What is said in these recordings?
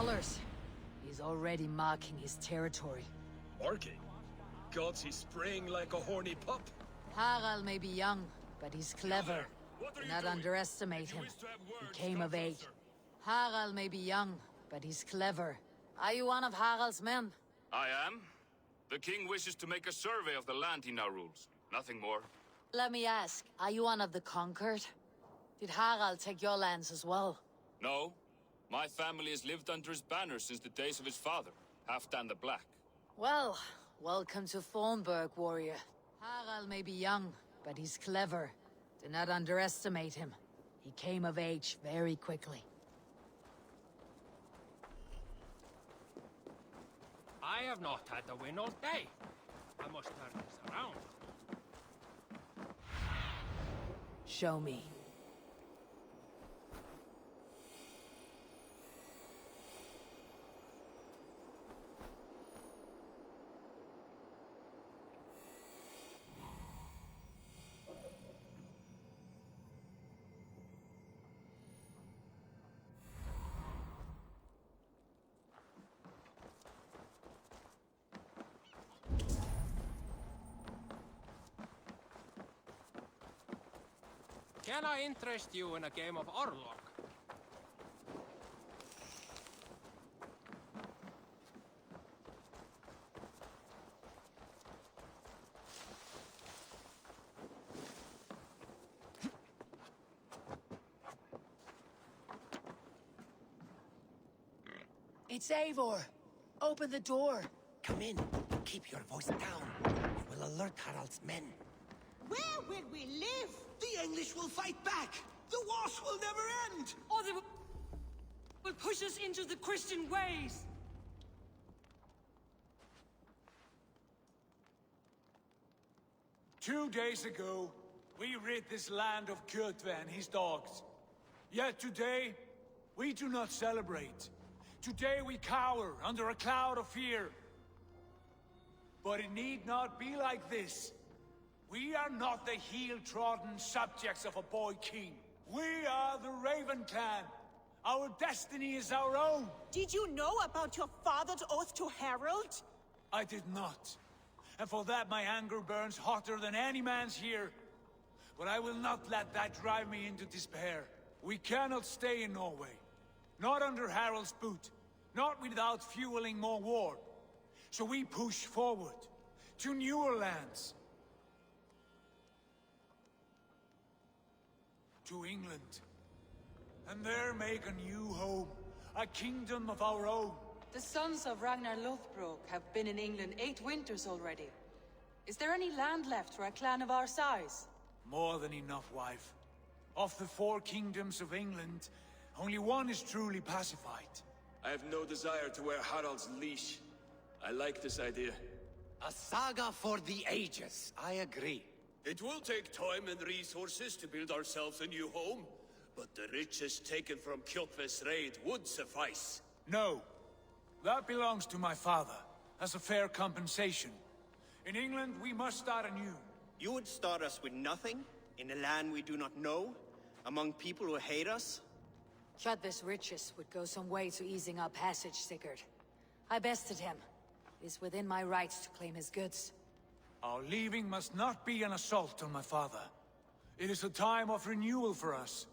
colors. He's already marking his territory. Marking? Gods, he's spraying like a horny pup. Harald may be young, but he's clever. Do not underestimate him. He came of age. Harald may be young, but he's clever. Are you one of Harald's men? I am. The king wishes to make a survey of the land he now rules. Nothing more. Let me ask, are you one of the conquered? Did Harald take your lands as well? No. My family has lived under his banner since the days of his father, Halfdan the Black. Well, welcome to Thornburg, warrior. Harald may be young, but he's clever. Do not underestimate him. He came of age very quickly. I have not had the win all day. I must turn this around. Show me. Can I interest you in a game of Orlog? It's Eivor. Open the door. Come in. Keep your voice down. It will alert Harald's men. Where will we live? The English will fight back! The wars will never end! Or they will push us into the Christian ways! 2 days ago, we rid this land of Kjotve and his dogs. Yet today, we do not celebrate. Today we cower under a cloud of fear. But it need not be like this. We are not the heel-trodden subjects of a boy king. We are the Raven clan. Our destiny is our own. Did you know about your father's oath to Harold? I did not. And for that my anger burns hotter than any man's here. But I will not let that drive me into despair. We cannot stay in Norway. Not under Harald's boot. Not without fueling more war. So we push forward. To newer lands. To England. And there make a new home. A kingdom of our own. The sons of Ragnar Lothbrok have been in England 8 winters already. Is there any land left for a clan of our size? More than enough, wife. Of the 4 kingdoms of England, only one is truly pacified. I have no desire to wear Harald's leash. I like this idea. A saga for the ages, I agree. It will take time and resources to build ourselves a new home, but the riches taken from Kjotve's raid would suffice. No. That belongs to my father, as a fair compensation. In England, we must start anew. You would start us with nothing? In a land we do not know? Among people who hate us? Kjotve's riches would go some way to easing our passage, Sigurd. I bested him. It is within my rights to claim his goods. Our leaving must not be an assault on my father. It is a time of renewal for us.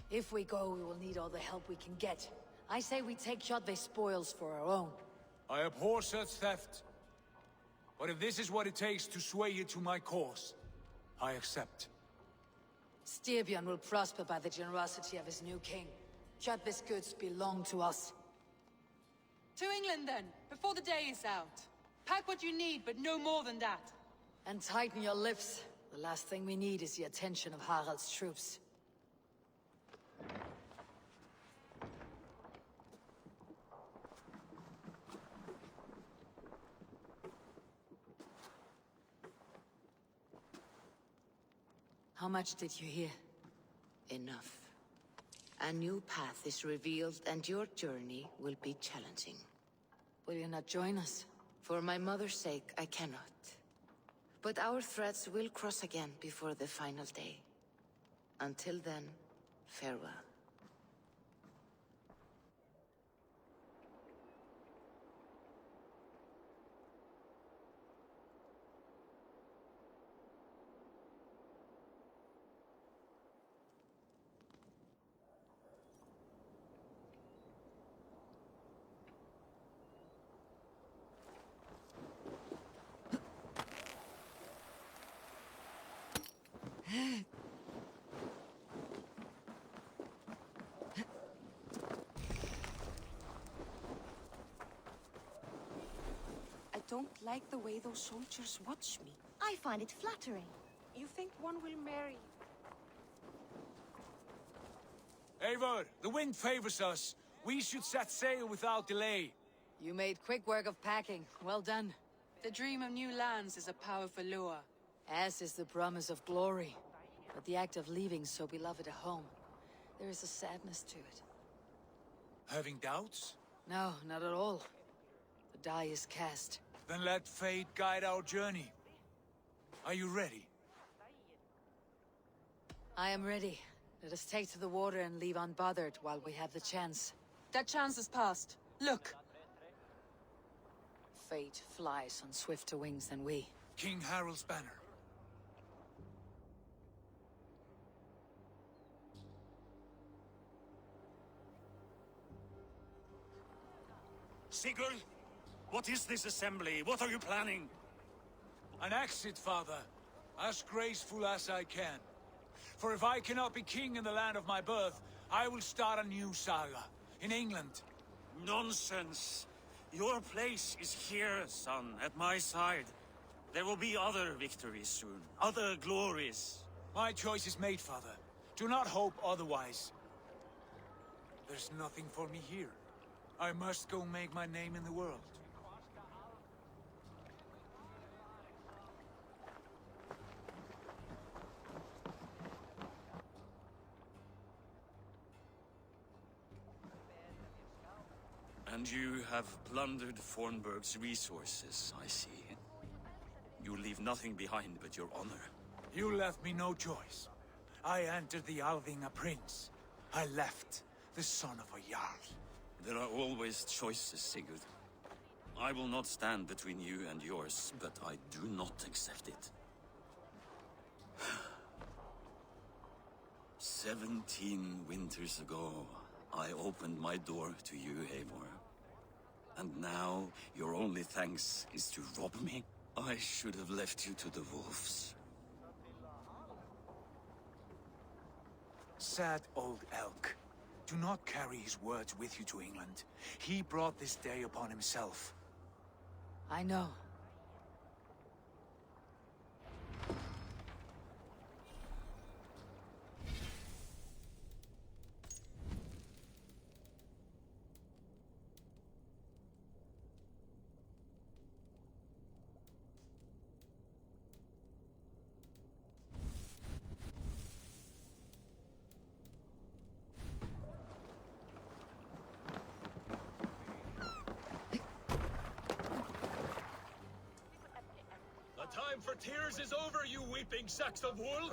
If we go, we will need all the help we can get. I say we take Kjotve's spoils for our own. I abhor such theft. But if this is what it takes to sway you to my cause, I accept. Styrbjörn will prosper by the generosity of his new king. Kjotve's goods belong to us. To England then, before the day is out. Pack what you need, but no more than that. And tighten your lips. The last thing we need is the attention of Harald's troops. How much did you hear? Enough. A new path is revealed, and your journey will be challenging. Will you not join us? For my mother's sake, I cannot. But our threads will cross again before the final day. Until then, Farewell. I don't like the way those soldiers watch me. I find it flattering. You think one will marry? Eivor, the wind favors us. We should set sail without delay. You made quick work of packing. Well done. The dream of new lands is a powerful lure. As is the promise of glory. But the act of leaving so beloved a home, there is a sadness to it. Having doubts? No, not at all. The die is cast. Then let fate guide our journey. Are you ready? I am ready. Let us take to the water and leave unbothered while we have the chance. That chance is past. Look! Fate flies on swifter wings than we. King Harald's banner. Sigurd, what is this assembly? What are you planning? An exit, father. As graceful as I can. For if I cannot be king in the land of my birth, I will start a new saga. In England. Nonsense. Your place is here, son, at my side. There will be other victories soon. Other glories. My choice is made, father. Do not hope otherwise. There's nothing for me here. I must go make my name in the world. And you have plundered Fornburg's resources, I see. You leave nothing behind but your honor. You left me no choice. I entered the Alving a prince. I left the son of a Jarl. There are always choices, Sigurd. I will not stand between you and yours, but I do not accept it. 17 winters ago, I opened my door to you, Eivor. And now, your only thanks is to rob me? I should have left you to the wolves. Sad old elk. Do not carry his words with you to England. He brought this day upon himself. I know. Time for tears is over, you weeping sacks of wool!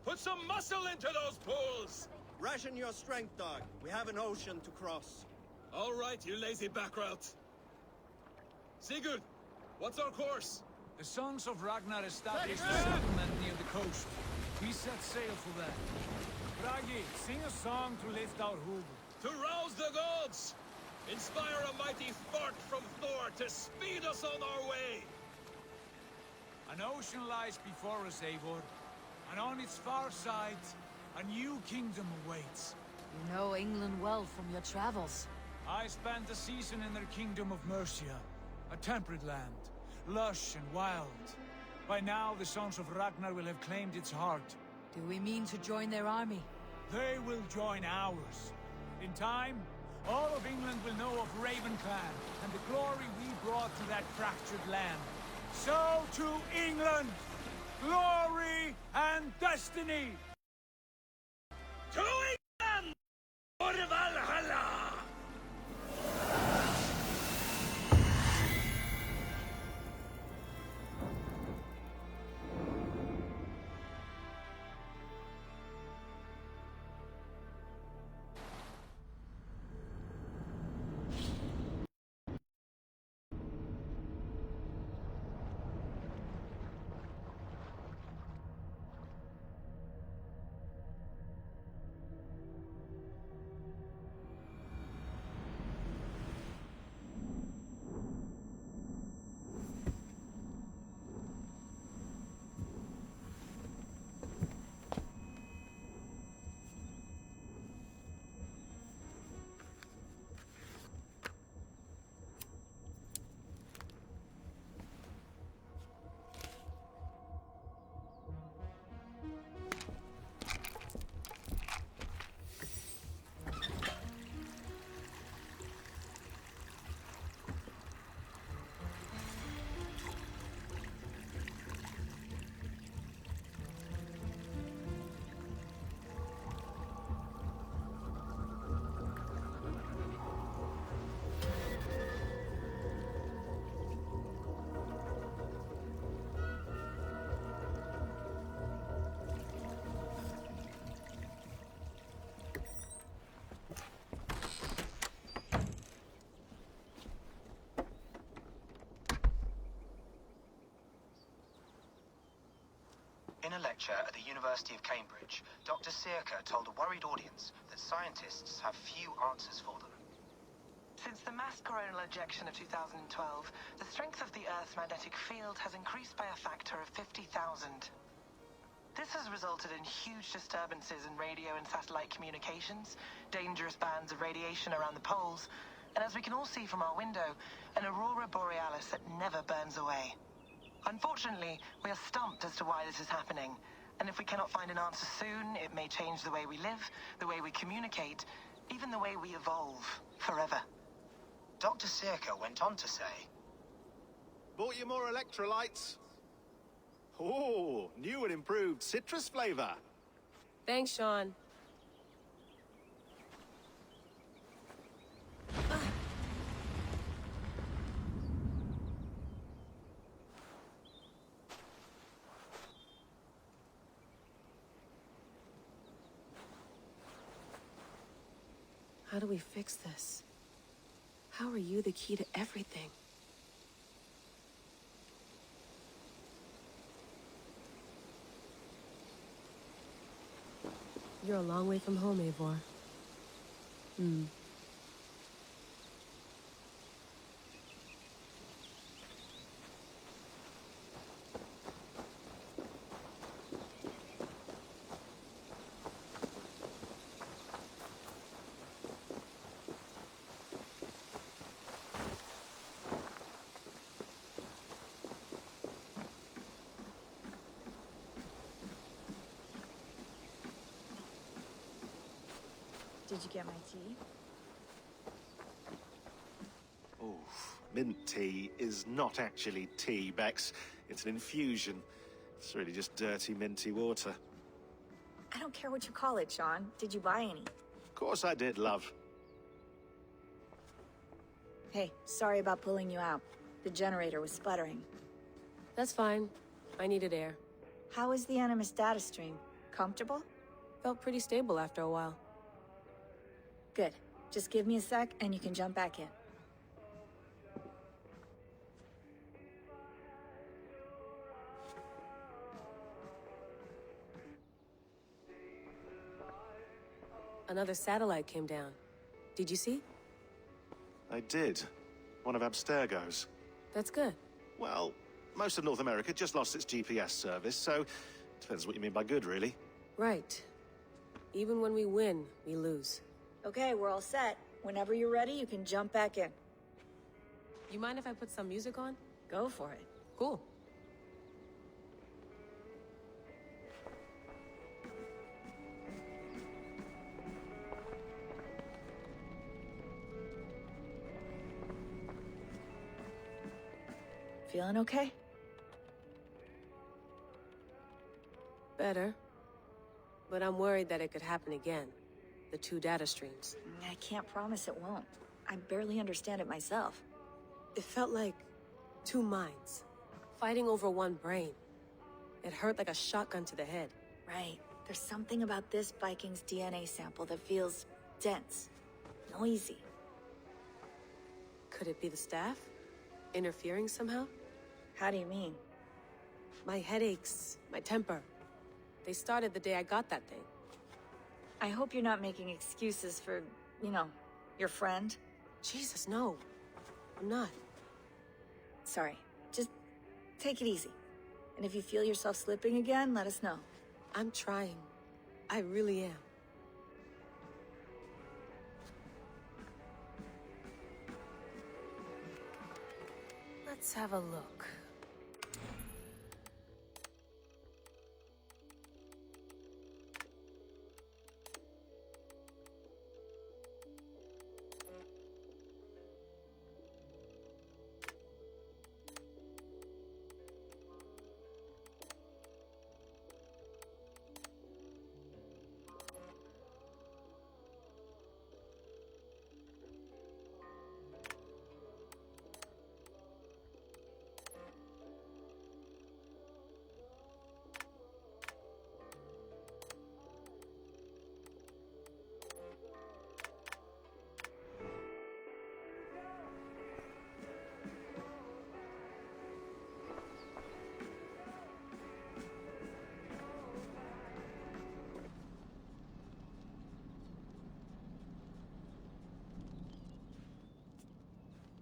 Put some muscle into those pools! Ration your strength, dog. We have an ocean to cross. All right, you lazy backrout. Sigurd, what's our course? The sons of Ragnar established a settlement near the coast. We set sail for that. Bragi, sing a song to lift our hoof. To rouse the gods! Inspire a mighty fart from Thor to speed us on our way! An ocean lies before us, Eivor, and on its far side, a new kingdom awaits. You know England well from your travels. I spent a season in their kingdom of Mercia, a temperate land, lush and wild. By now, the sons of Ragnar will have claimed its heart. Do we mean to join their army? They will join ours. In time, all of England will know of Ravenclan and the glory we brought to that fractured land. So to England, glory and destiny! To England! For Valhalla! In a lecture at the University of Cambridge, Dr. Sirka told a worried audience that scientists have few answers for them. Since the mass coronal ejection of 2012, the strength of the Earth's magnetic field has increased by a factor of 50,000. This has resulted in huge disturbances in radio and satellite communications, dangerous bands of radiation around the poles, and as we can all see from our window, an aurora borealis that never burns away. Unfortunately, we are stumped as to why this is happening, and if we cannot find an answer soon, it may change the way we live, the way we communicate, even the way we evolve, forever. Dr. Sirka went on to say, Bought you more electrolytes? Oh, new and improved citrus flavor. Thanks, Sean. How do we fix this? How are you the key to everything? You're a long way from home, Eivor. Did you get my tea? Oh, mint tea is not actually tea, Bex. It's an infusion. It's really just dirty, minty water. I don't care what you call it, Sean. Did you buy any? Of course I did, love. Hey, sorry about pulling you out. The generator was sputtering. That's fine. I needed air. How is the Animus data stream? Comfortable? Felt pretty stable after a while. Good. Just give me a sec and you can jump back in. Another satellite came down. Did you see? I did. One of Abstergo's. That's good. Well, most of North America just lost its GPS service, so depends what you mean by good, really. Right. Even when we win, we lose. Okay, we're all set. Whenever you're ready, you can jump back in. You mind if I put some music on? Go for it. Cool. Feeling okay? Better. But I'm worried that it could happen again. The two data streams. I can't promise it won't. I barely understand it myself. It felt like two minds, fighting over one brain. It hurt like a shotgun to the head. Right. There's something about this Viking's DNA sample that feels dense, noisy. Could it be the staff? Interfering somehow? How do you mean? My headaches, my temper. They started the day I got that thing. I hope you're not making excuses for, you know, your friend. Jesus, no. I'm not. Sorry. Just take it easy. And if you feel yourself slipping again, let us know. I'm trying. I really am. Let's have a look.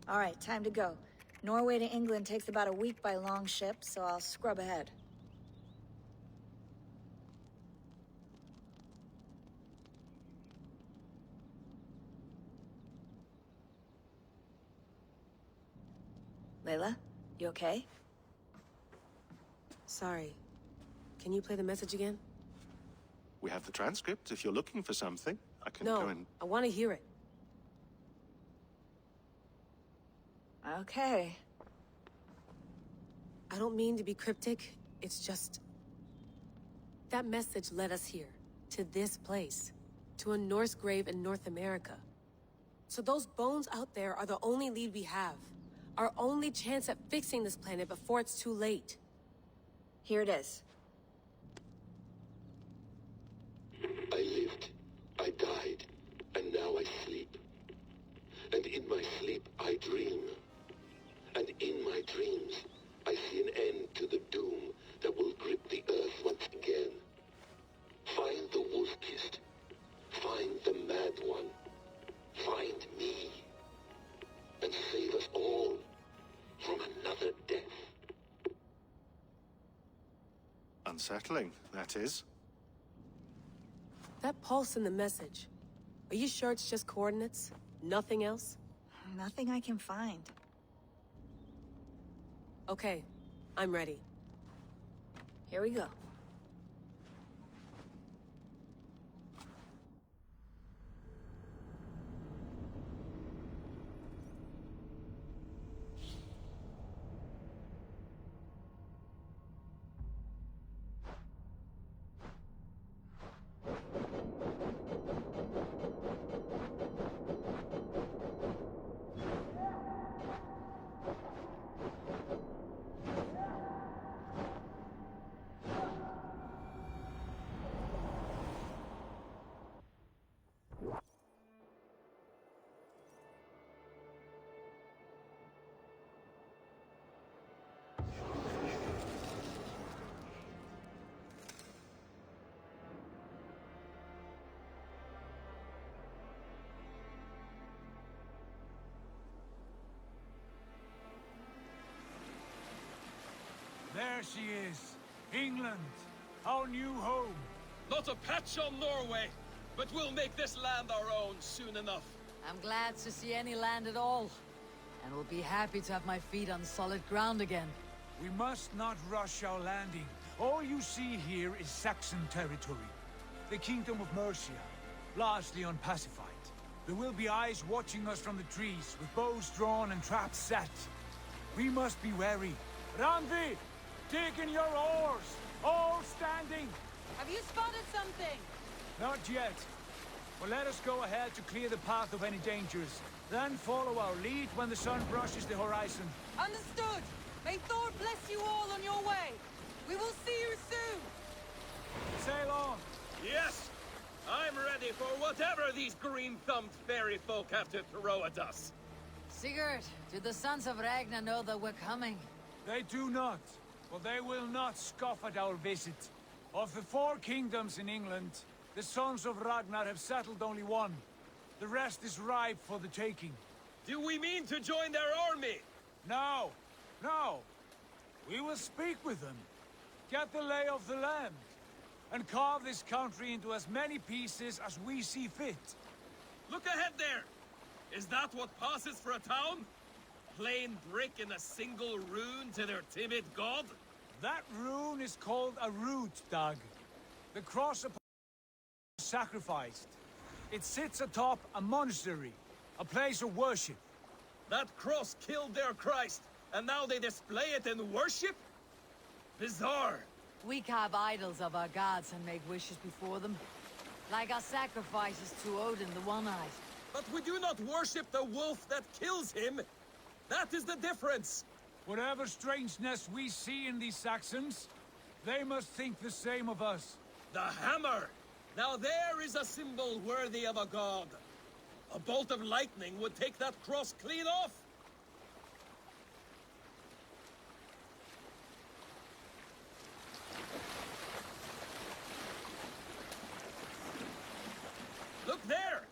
All right, time to go. Norway to England takes about a week by long ship, so I'll scrub ahead. Layla, you okay? Sorry. Can you play the message again? We have the transcript. If you're looking for something, I can No, go and... I want to hear it. Okay. I don't mean to be cryptic. It's just... that message led us here. To this place. To a Norse grave in North America. So those bones out there are the only lead we have. Our only chance at fixing this planet before it's too late. Here it is. I lived, I died, and now I sleep. And in my sleep I dream. And in my dreams I see an end to the doom that will grip the earth once again. Find the wolf-kissed. Find the mad one. Find me. And save us all from another death. Unsettling, that is. That pulse in the message. Are you sure it's just coordinates? Nothing else? Nothing I can find. Okay, I'm ready. Here we go. There she is. England. Our new home. Not a patch on Norway, but we'll make this land our own soon enough. I'm glad to see any land at all. And will be happy to have my feet on solid ground again. We must not rush our landing. All you see here is Saxon territory. The Kingdom of Mercia, largely unpacified. There will be eyes watching us from the trees, with bows drawn and traps set. We must be wary. Randvi! Dig in your oars! All standing! Have you spotted something? Not yet. But let us go ahead to clear the path of any dangers. Then follow our lead when the sun brushes the horizon. Understood! May Thor bless you all on your way! We will see you soon! Sail on! Yes! I'm ready for whatever these green-thumbed fairy folk have to throw at us. Sigurd, do the sons of Ragnar know that we're coming? They do not. But they will not scoff at our visit. Of the 4 kingdoms in England, the sons of Ragnar have settled only one. The rest is ripe for the taking. Do we mean to join their army? No. No. We will speak with them. Get the lay of the land. And carve this country into as many pieces as we see fit. Look ahead there! Is that what passes for a town? Plain brick in a single rune to their timid god? That rune is called a root, Doug. The cross upon sacrificed. It sits atop a monastery, a place of worship. That cross killed their Christ, and now they display it in worship? Bizarre. We carve idols of our gods and make wishes before them. Like our sacrifices to Odin, the One-Eyed. But we do not worship the wolf that kills him. That is the difference. Whatever strangeness we see in these Saxons, they must think the same of us. The hammer! Now there is a symbol worthy of a god. A bolt of lightning would take that cross clean off. Look there!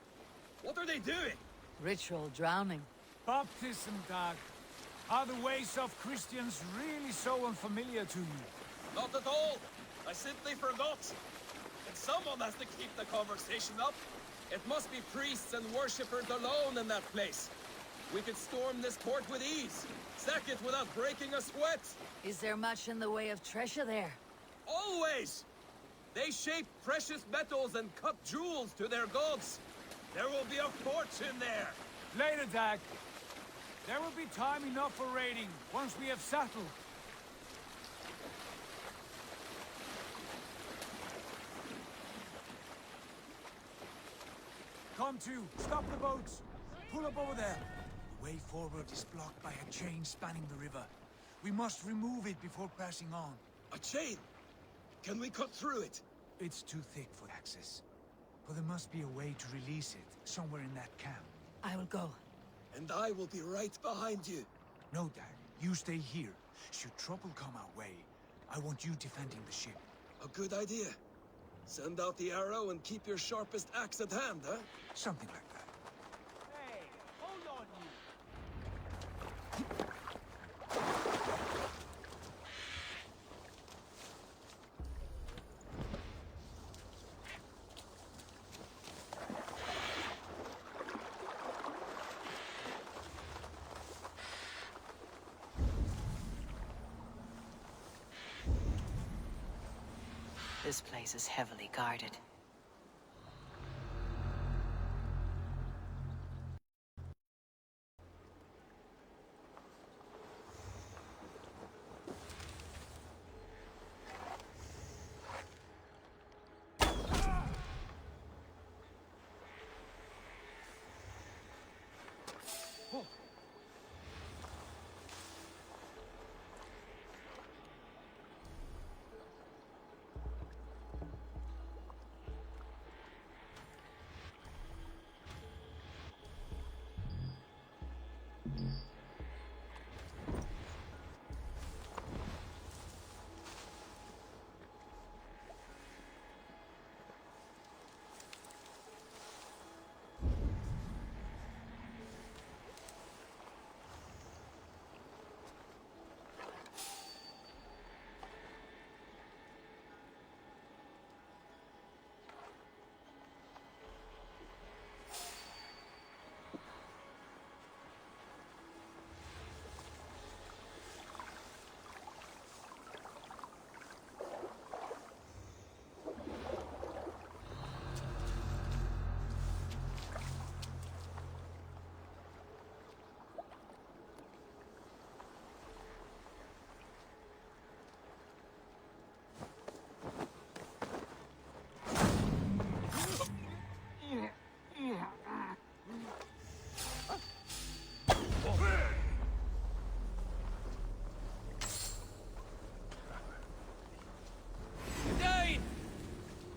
What are they doing? Ritual drowning. Baptism, Dag. Are the ways of Christians really so unfamiliar to you? Not at all. I simply forgot. And someone has to keep the conversation up. It must be priests and worshippers alone in that place. We could storm this port with ease. Sack it without breaking a sweat. Is there much in the way of treasure there? Always! They shape precious metals and cut jewels to their gods. There will be a fortune there. Later, Dag. There will be time enough for raiding, once we have settled. Come to, stop the boats. Pull up over there. The way forward is blocked by a chain spanning the river. We must remove it before pressing on. A chain? Can we cut through it? It's too thick for access. But there must be a way to release it, somewhere in that camp. I will go. And I will be right behind you. No, Dad. You stay here. Should trouble come our way, I want you defending the ship. A good idea. Send out the arrow and keep your sharpest axe at hand, huh? Something like that. Hey, hold on you. This place is heavily guarded.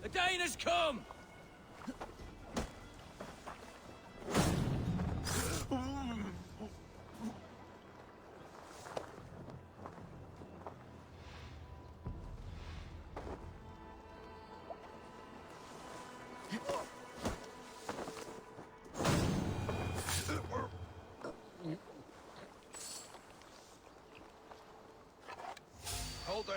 The Dane has come! Hold there.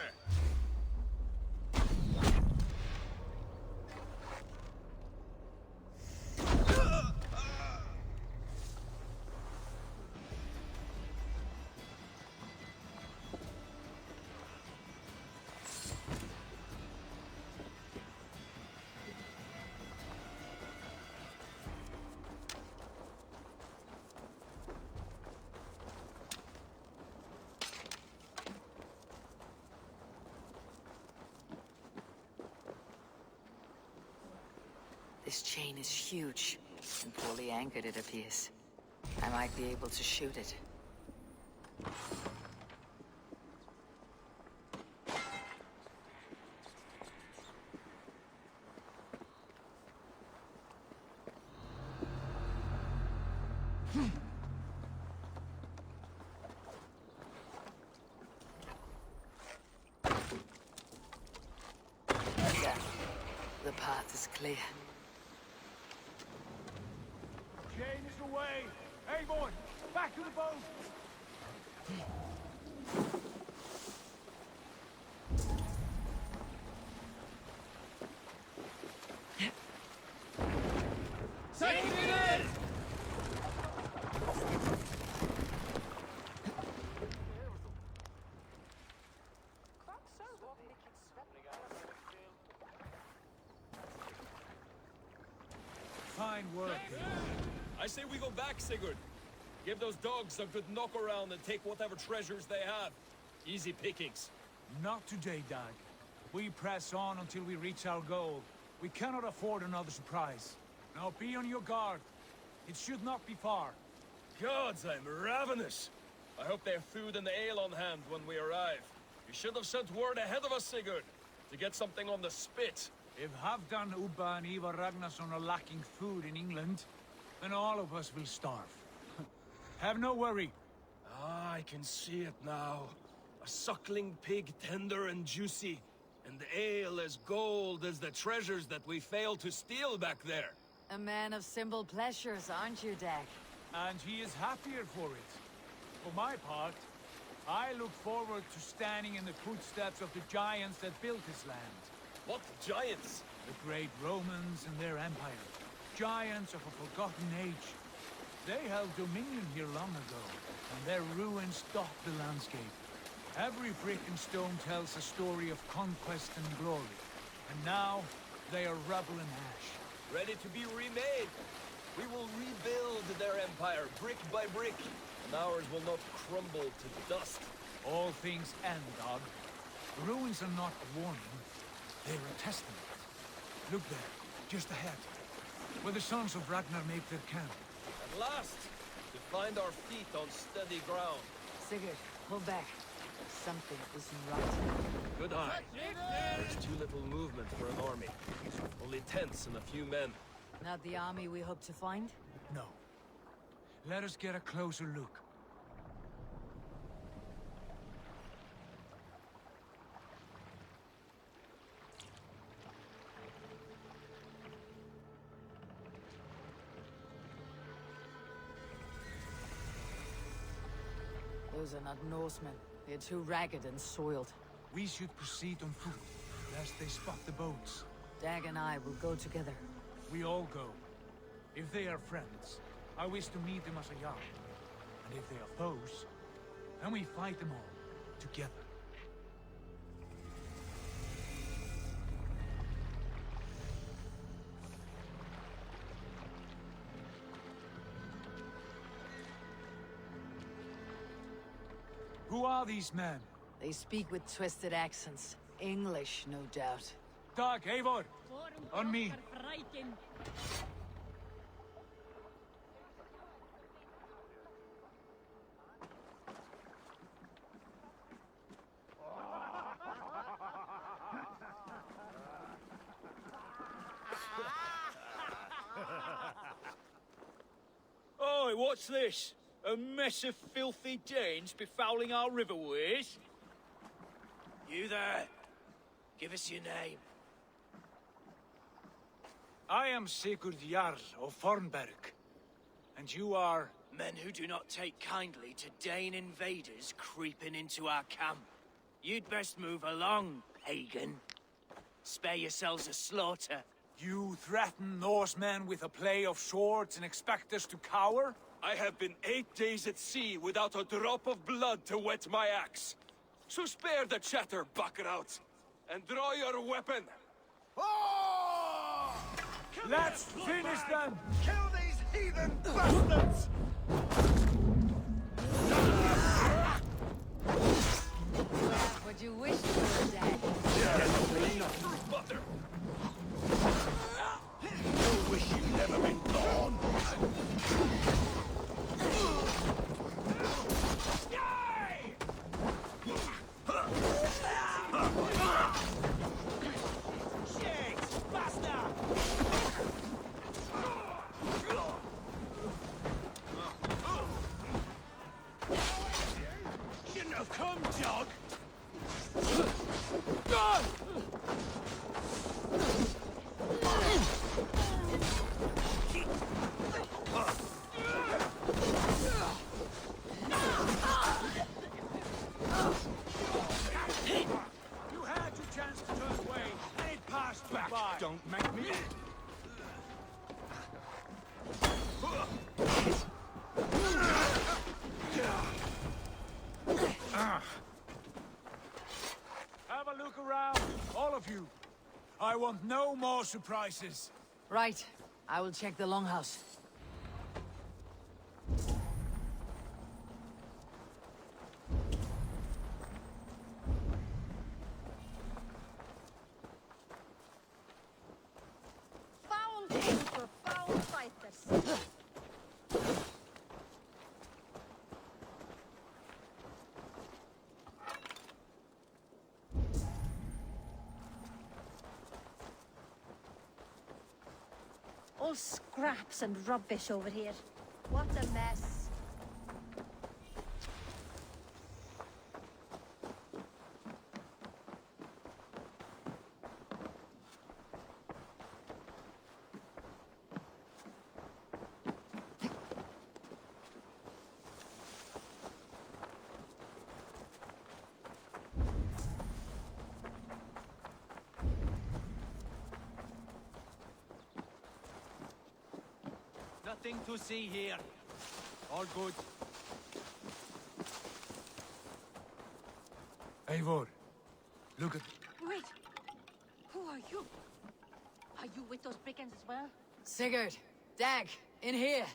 This chain is huge, and poorly anchored, it appears. I might be able to shoot it. Yeah, the path is clear. Chain is away! Eivor, back to the boat! Fine work. I say we go back, Sigurd. Give those dogs a good knock around and take whatever treasures they have. Easy pickings. Not today, Dag. We press on until we reach our goal. We cannot afford another surprise. Now be on your guard. It should not be far. Gods, I'm ravenous. I hope they have food and ale on hand when we arrive. You should have sent word ahead of us, Sigurd, to get something on the spit. If Halfdan, Ubba and Ivar Ragnarsson are lacking food in England, then all of us will starve. Have no worry. Ah, I can see it now. A suckling pig, tender and juicy. And ale as gold as the treasures that we failed to steal back there. A man of simple pleasures, aren't you, Dag? And he is happier for it. For my part, I look forward to standing in the footsteps of the giants that built this land. What giants? The great Romans and their empire. Giants of a forgotten age. They held dominion here long ago, and their ruins dot the landscape. Every brick and stone tells a story of conquest and glory. And now, they are rubble and ash. Ready to be remade. We will rebuild their empire, brick by brick, and ours will not crumble to dust. All things end, Dog. The ruins are not a warning. They're a testament. Look there, just ahead, where the sons of Ragnar make their camp. At last, to find our feet on steady ground. Sigurd, pull back. Something isn't right. Good eye. There's too little movement for an army. Only tents and a few men. Not the army we hope to find? No. Let us get a closer look. Those are not Norsemen. They're too ragged and soiled. We should proceed on foot, lest they spot the boats. Dag and I will go together. We all go. If they are friends, I wish to meet them as a Jarl. And if they are foes, then we fight them all, together. Who are these men? They speak with twisted accents. English, no doubt. Dag, Eivor! On me! Oi, what's this? A mess of filthy Danes befouling our riverways? You there! Give us your name. I am Sigurd Jarl of Fornberg. And you are... Men who do not take kindly to Dane invaders creeping into our camp. You'd best move along, pagan. Spare yourselves a slaughter. You threaten Norsemen with a play of swords and expect us to cower? I have been 8 days at sea without a drop of blood to wet my axe. So spare the chatter, Buckraut, and draw your weapon. Oh! Let's finish them! Kill these heathen bastards! What you wish for, Dag? Mother! You wish you'd never been born! Shouldn't have come, Jog! No more surprises. Right. I will check the longhouse. Foul day for foul fighters. All scraps and rubbish over here. What a mess. Nothing to see here. All good. Eivor, look at... Wait! Who are you? Are you with those brigands as well? Sigurd, Dag, in here.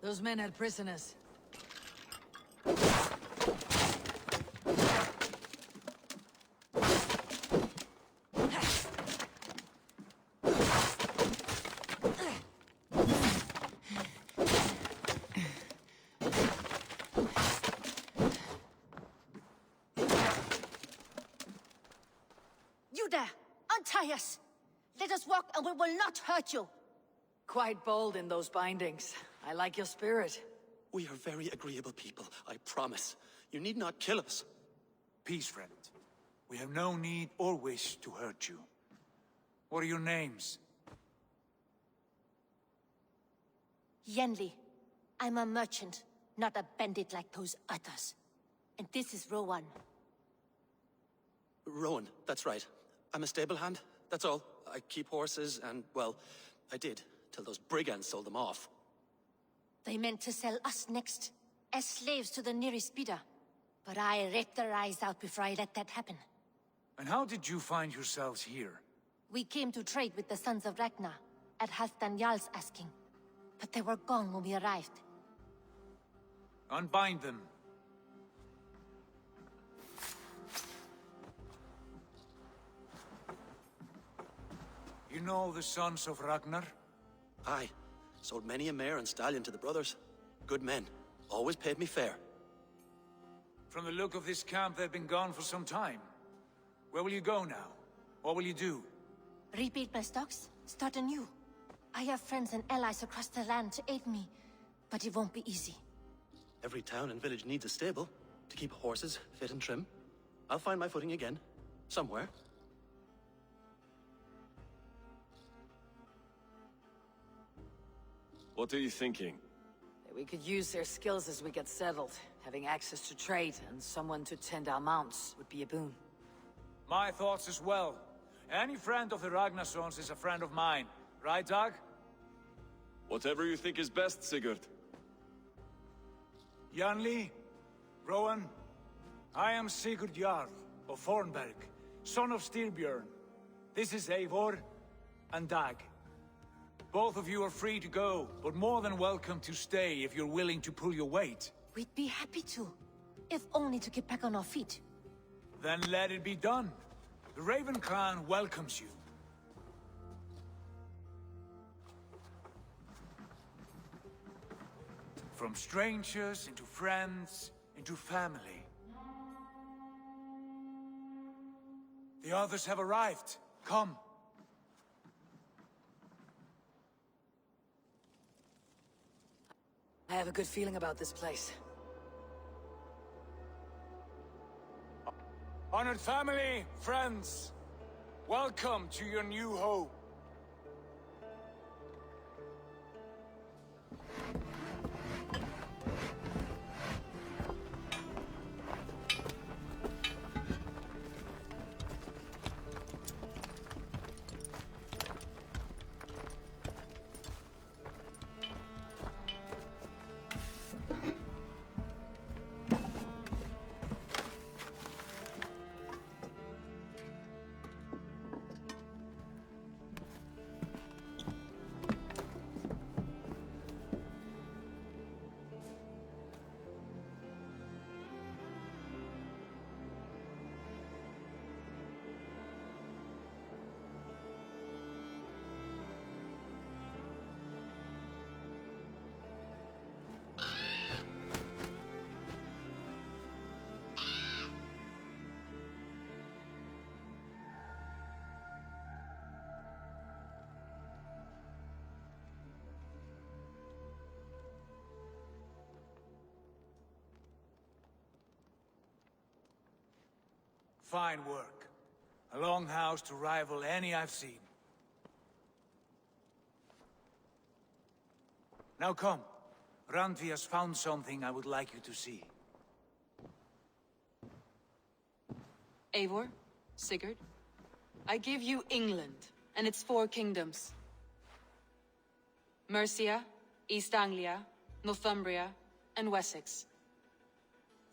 Those men had prisoners. You there! Untie us! Let us walk and we will not hurt you! Quite bold in those bindings. I like your spirit. We are very agreeable people, I promise. You need not kill us. Peace, friend. We have no need or wish to hurt you. What are your names? Yenli. I'm a merchant, not a bandit like those others. And this is Rowan. Rowan, that's right. I'm a stable hand, that's all. I keep horses and, well, I did, till those brigands sold them off. They meant to sell us next, as slaves to the nearest bidder. But I ripped their eyes out before I let that happen. And how did you find yourselves here? We came to trade with the Sons of Ragnar, at Halfdan Jarl's asking. But they were gone when we arrived. Unbind them. You know the Sons of Ragnar? Aye. Sold many a mare and stallion to the brothers. Good men. Always paid me fair. From the look of this camp, they've been gone for some time. Where will you go now? What will you do? Rebuild my stocks, start anew. I have friends and allies across the land to aid me, but it won't be easy. Every town and village needs a stable to keep horses fit and trim. I'll find my footing again. Somewhere. What are you thinking? We could use their skills as we get settled. Having access to trade and someone to tend our mounts would be a boon. My thoughts as well. Any friend of the Ragnarsons is a friend of mine. Right, Dag? Whatever you think is best, Sigurd. Janli, Rowan, I am Sigurd Jarl of Fornberg, son of Styrbjörn. This is Eivor and Dag. Both of you are free to go, but more than welcome to stay if you're willing to pull your weight. We'd be happy to, if only to get back on our feet. Then let it be done. The Raven clan welcomes you. From strangers into friends, into family. The others have arrived. Come. I have a good feeling about this place. Honored family, friends, welcome to your new home. Fine work. A longhouse to rival any I've seen. Now come. Randvi has found something I would like you to see. Eivor, Sigurd, I give you England and its 4 kingdoms. Mercia, East Anglia, Northumbria, and Wessex.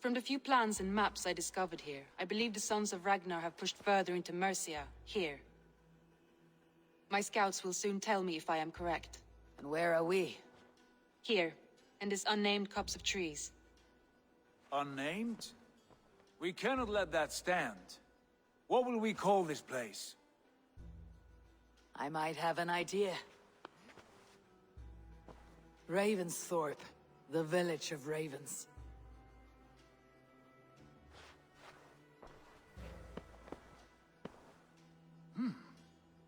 From the few plans and maps I discovered here, I believe the Sons of Ragnar have pushed further into Mercia, here. My scouts will soon tell me if I am correct. And where are we? Here, in this unnamed copse of trees. Unnamed? We cannot let that stand. What will we call this place? I might have an idea. Ravensthorpe, the village of ravens.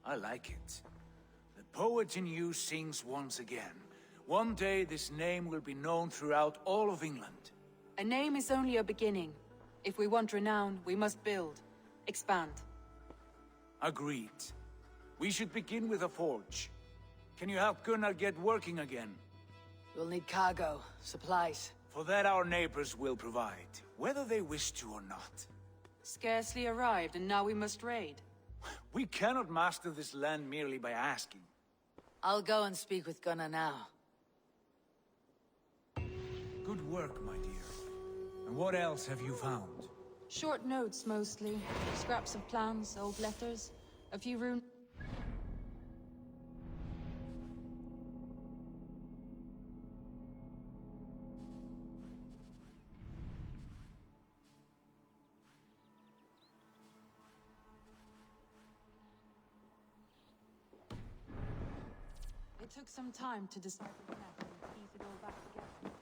I like it. The poet in you sings once again. One day this name will be known throughout all of England. A name is only a beginning. If we want renown, we must build, expand. Agreed. We should begin with a forge. Can you help Gunnar get working again? We'll need cargo, supplies. For that our neighbors will provide, whether they wish to or not. Scarcely arrived, and now we must raid. We cannot master this land merely by asking. I'll go and speak with Gunnar now. Good work, my dear. And what else have you found? Short notes, mostly. Scraps of plans, old letters, a few rune... It took some time to decipher the map and piece it all back together.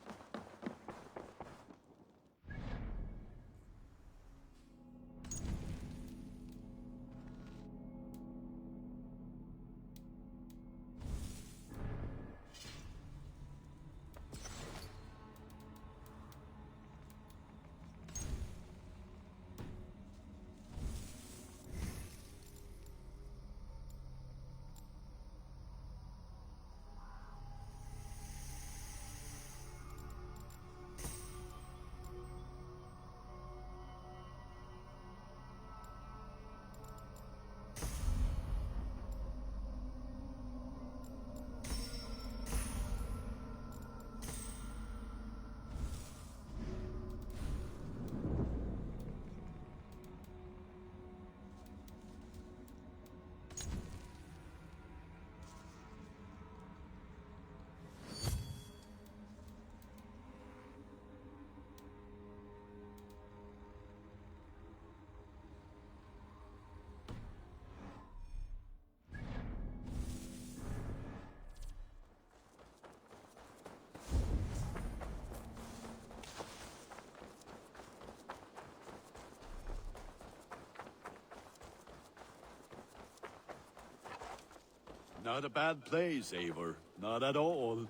Not a bad place, Eivor. Not at all.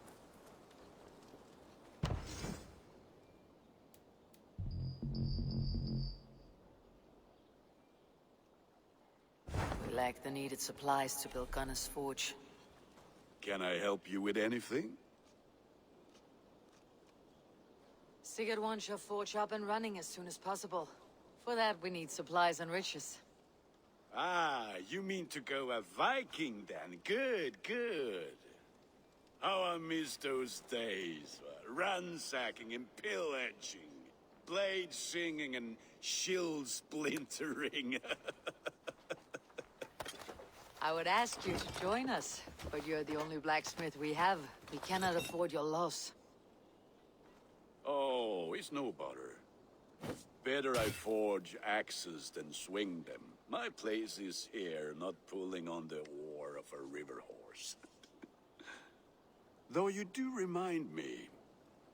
We lack the needed supplies to build Gunnar's forge. Can I help you with anything? Sigurd wants your forge up and running as soon as possible. For that, we need supplies and riches. Ah, you mean to go a Viking then? Good, good. How I miss those days. Ransacking and pillaging. Blade singing and shield splintering. I would ask you to join us, but you're the only blacksmith we have. We cannot afford your loss. Oh, it's no bother. Better I forge axes than swing them. My place is here, not pulling on the oar of a river horse. Though you do remind me,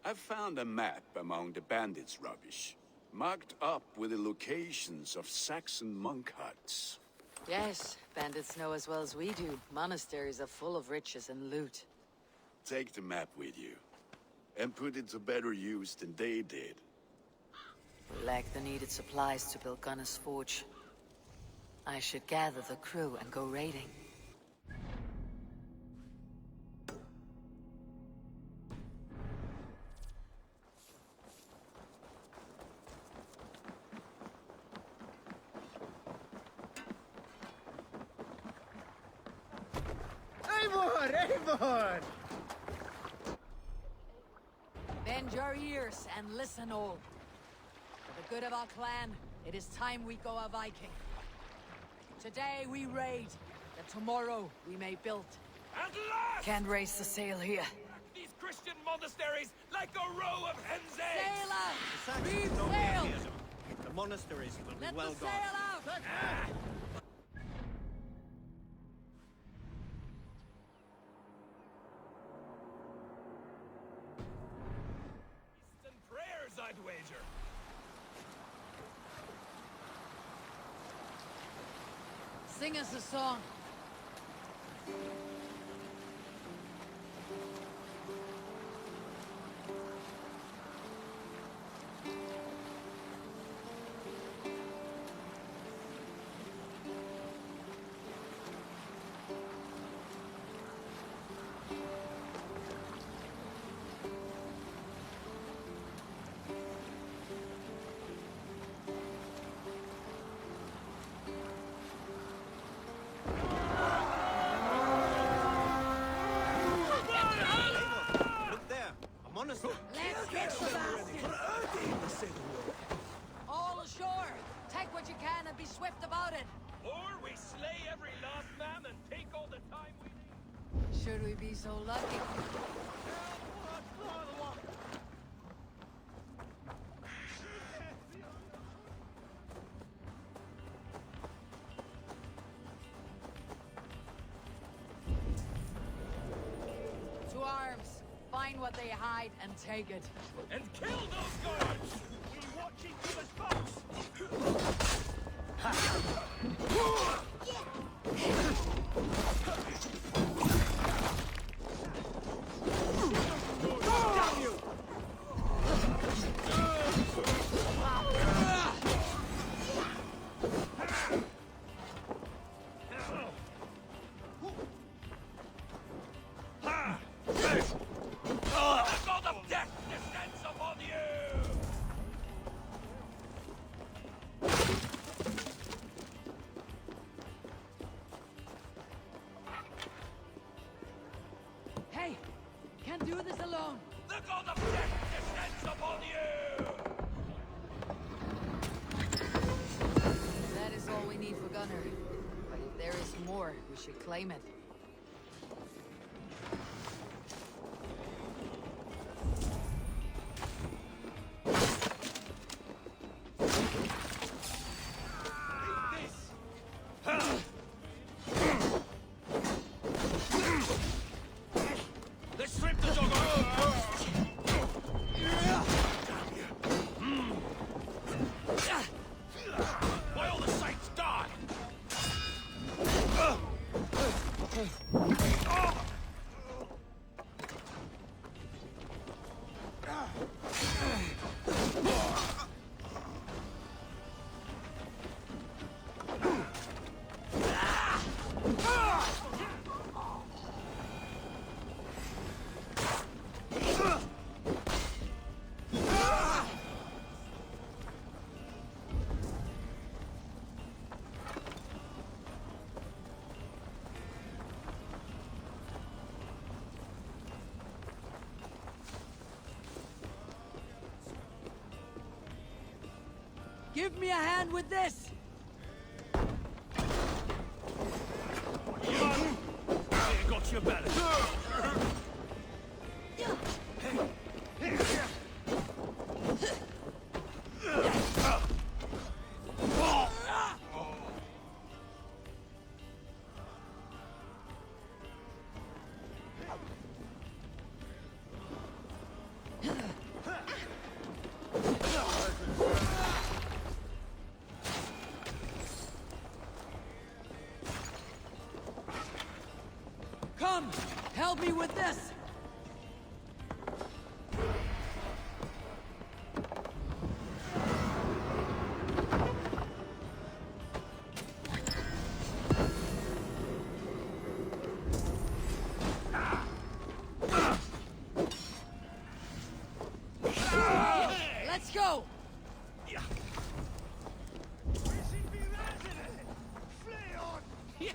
I found a map among the bandits' rubbish, marked up with the locations of Saxon monk huts. Yes, bandits know as well as we do. Monasteries are full of riches and loot. Take the map with you, and put it to better use than they did. Lack the needed supplies to build Gunner's Forge. I should gather the crew and go raiding. Eivor! Eivor! Bend your ears and listen all. For the good of our clan, it is time we go a Viking. Today we raid, that tomorrow we may build. At last! Can't raise the sail here. These Christian monasteries like a row of hen's eggs! The Saxons don't fear them. The monasteries will be well guarded. Sail out! Eastern prayers, I'd wager. Sing us a song. Let's get the bastards! All ashore! Take what you can and be swift about it! Or we slay every last man and take all the time we need. Should we be so lucky? To arms! Find what they hide and take it. And kill those guards! We watching give us box! Damn you! The god of death descends upon you! Hey! Can't do this alone! The god of death descends upon you! That is all we need for Gunner. But if there is more, we should claim it. Let's strip the dog off! Why all the sights die? Give me a hand with this! I got your balance. Come! Help me with this! Let's go! Yay!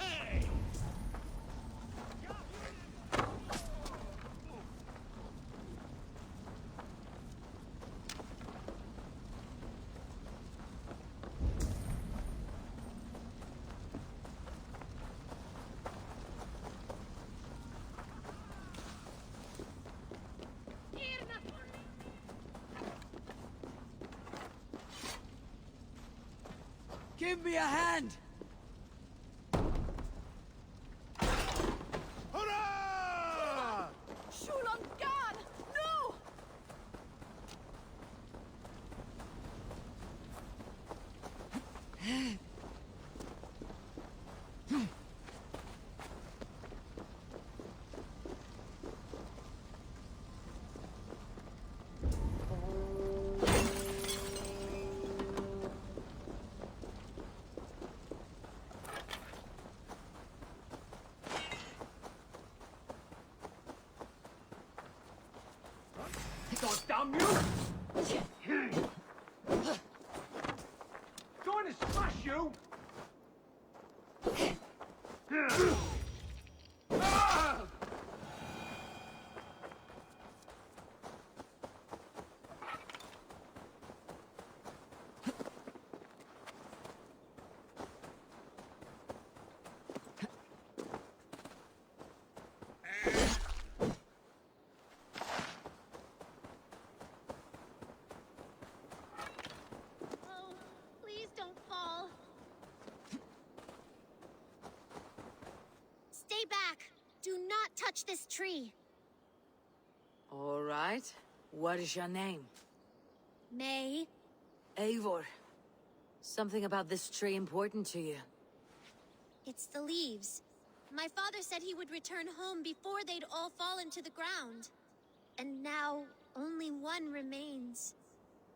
Give me a hand! Hurrah! Shoot on God! No! God damn you! Going to smash you! Ah! Please don't fall. Stay back. Do not touch this tree. All right. What is your name? May. Eivor. Something about this tree important to you? It's the leaves. My father said he would return home before they'd all fallen to the ground. And now, only one remains.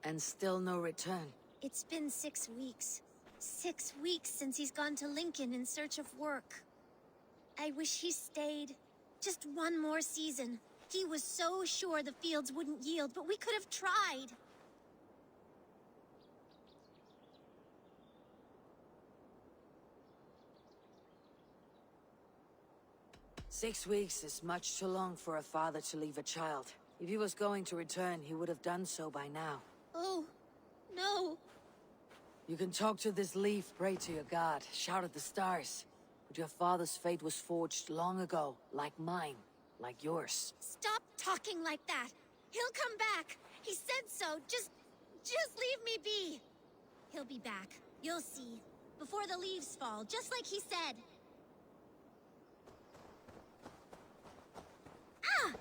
And still no return. It's been 6 weeks. 6 weeks since he's gone to Lincoln in search of work. I wish he stayed. Just one more season. He was so sure the fields wouldn't yield, but we could have tried. Six weeks is much too long for a father to leave a child. If he was going to return, he would have done so by now. Oh, no. You can talk to this leaf, pray to your god, shout at the stars. But your father's fate was forged long ago, like mine, like yours. Stop talking like that. He'll come back. He said so. Just leave me be. He'll be back. You'll see. Before the leaves fall, just like he said. Ah!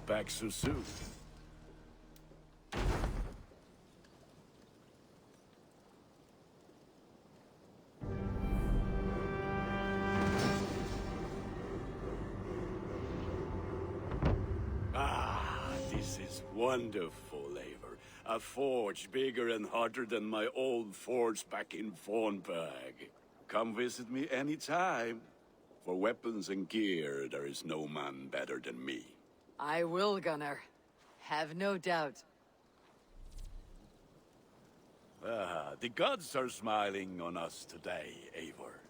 Back so soon. Ah, this is wonderful, Eivor. A forge bigger and hotter than my old forge back in Fornburg. Come visit me anytime. For weapons and gear, there is no man better than me. I will, Gunnar. Have no doubt. The gods are smiling on us today, Eivor.